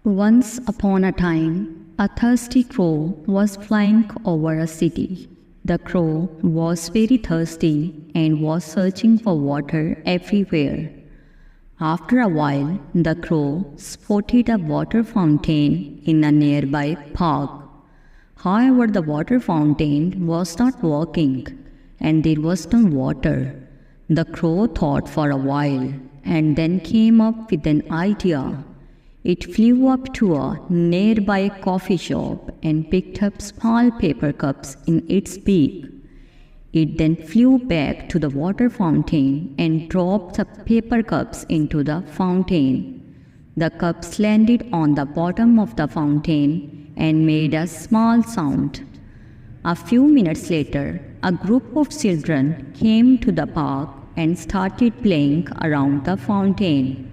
Once upon a time, a thirsty crow was flying over a city. The crow was very thirsty and was searching for water everywhere. After a while, the crow spotted a water fountain in a nearby park. However, the water fountain was not working and there was no water. The crow thought for a while and then came up with an idea. It flew up to a nearby coffee shop and picked up small paper cups in its beak. It then flew back to the water fountain and dropped the paper cups into the fountain. The cups landed on the bottom of the fountain and made a small sound. A few minutes later, a group of children came to the park and started playing around the fountain.